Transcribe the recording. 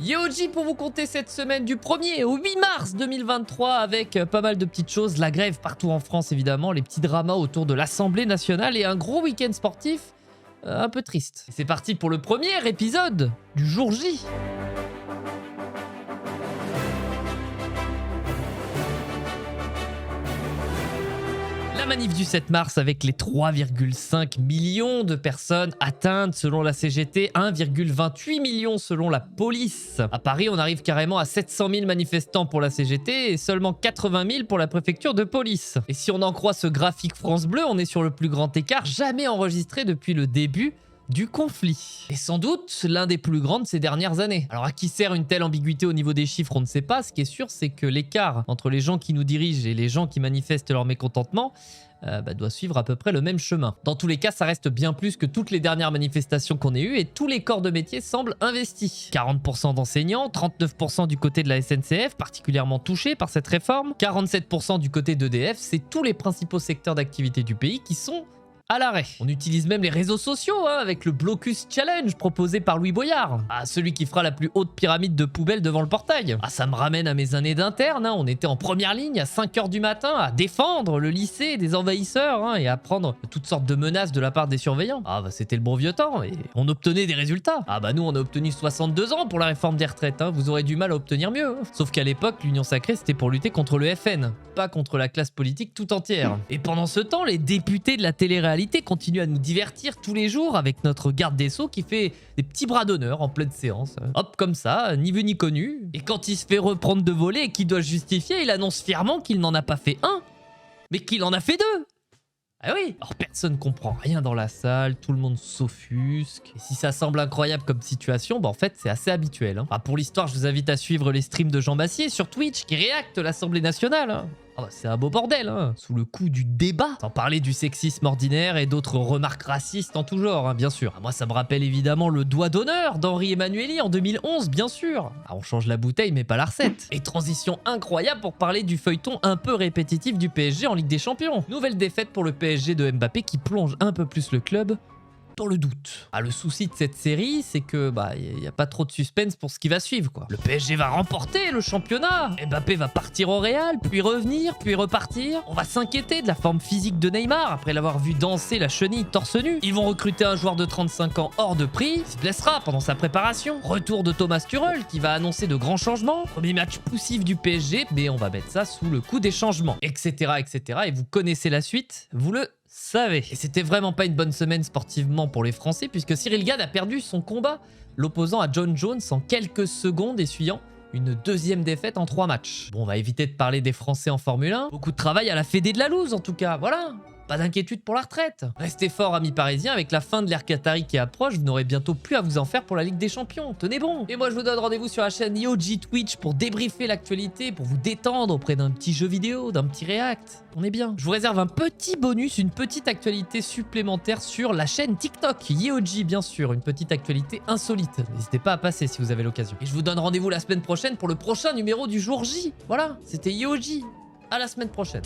Yeoji pour vous compter cette semaine du 1er au 8 mars 2023 avec pas mal de petites choses, la grève partout en France évidemment, les petits dramas autour de l'Assemblée nationale et un gros week-end sportif un peu triste. C'est parti pour le premier épisode du jour J. La manif du 7 mars avec les 3,5 millions de personnes atteintes selon la CGT, 1,28 million selon la police. À Paris, on arrive carrément à 700 000 manifestants pour la CGT et seulement 80 000 pour la préfecture de police. Et si on en croit ce graphique France Bleu, on est sur le plus grand écart jamais enregistré depuis le début du conflit. Et sans doute l'un des plus grands de ces dernières années. Alors à qui sert une telle ambiguïté au niveau des chiffres, on ne sait pas. Ce qui est sûr, c'est que l'écart entre les gens qui nous dirigent et les gens qui manifestent leur mécontentement doit suivre à peu près le même chemin. Dans tous les cas, ça reste bien plus que toutes les dernières manifestations qu'on ait eues et tous les corps de métier semblent investis. 40% d'enseignants, 39% du côté de la SNCF, particulièrement touchés par cette réforme, 47% du côté d'EDF, c'est tous les principaux secteurs d'activité du pays qui sont à l'arrêt. On utilise même les réseaux sociaux avec le Blocus Challenge proposé par Louis Boyard. Ah, celui qui fera la plus haute pyramide de poubelles devant le portail. Ah, ça me ramène à mes années d'interne. On était en première ligne à 5 h du matin à défendre le lycée des envahisseurs et à prendre toutes sortes de menaces de la part des surveillants. Ah, bah c'était le bon vieux temps et on obtenait des résultats. Ah, bah nous on a obtenu 62 ans pour la réforme des retraites. Vous aurez du mal à obtenir mieux. Sauf qu'à l'époque, l'Union Sacrée c'était pour lutter contre le FN, pas contre la classe politique tout entière. Et pendant ce temps, les députés de la télé-réalité continue à nous divertir tous les jours avec notre garde des Sceaux qui fait des petits bras d'honneur en pleine séance. Hop, comme ça, ni vu ni connu. Et quand il se fait reprendre de voler et qu'il doit justifier, il annonce fièrement qu'il n'en a pas fait un, mais qu'il en a fait deux. Ah oui. Alors personne comprend rien dans la salle, tout le monde s'offusque. Et si ça semble incroyable comme situation, en fait c'est assez habituel. Pour l'histoire, je vous invite à suivre les streams de Jean Bassier sur Twitch qui réacte l'Assemblée nationale. C'est un beau bordel, sous le coup du débat. Sans parler du sexisme ordinaire et d'autres remarques racistes en tout genre, bien sûr. Moi, ça me rappelle évidemment le doigt d'honneur d'Henri Emmanuelli en 2011, bien sûr. On change la bouteille, mais pas la recette. Et transition incroyable pour parler du feuilleton un peu répétitif du PSG en Ligue des Champions. Nouvelle défaite pour le PSG de Mbappé qui plonge un peu plus le club dans le doute. Le souci de cette série, c'est que il n'y a pas trop de suspense pour ce qui va suivre, quoi. Le PSG va remporter le championnat. Mbappé va partir au Real, puis revenir, puis repartir. On va s'inquiéter de la forme physique de Neymar après l'avoir vu danser la chenille torse nu. Ils vont recruter un joueur de 35 ans hors de prix. Il se blessera pendant sa préparation. Retour de Thomas Tuchel qui va annoncer de grands changements. Premier match poussif du PSG, mais on va mettre ça sous le coup des changements, etc., etc. Et vous connaissez la suite, vous le savez. Et c'était vraiment pas une bonne semaine sportivement pour les Français puisque Cyril Gane a perdu son combat, l'opposant à John Jones en quelques secondes, essuyant une deuxième défaite en 3 matchs. Bon, on va éviter de parler des Français en Formule 1. Beaucoup de travail à la Fédé de la loose en tout cas, voilà. Pas d'inquiétude pour la retraite. Restez forts amis parisiens, avec la fin de l'ère Qatari qui approche, vous n'aurez bientôt plus à vous en faire pour la Ligue des Champions. Tenez bon. Et moi je vous donne rendez-vous sur la chaîne Yeoji Twitch pour débriefer l'actualité, pour vous détendre auprès d'un petit jeu vidéo, d'un petit react. On est bien. Je vous réserve un petit bonus, une petite actualité supplémentaire sur la chaîne TikTok. Yeoji bien sûr, une petite actualité insolite. N'hésitez pas à passer si vous avez l'occasion. Et je vous donne rendez-vous la semaine prochaine pour le prochain numéro du jour J. Voilà, c'était Yeoji. À la semaine prochaine.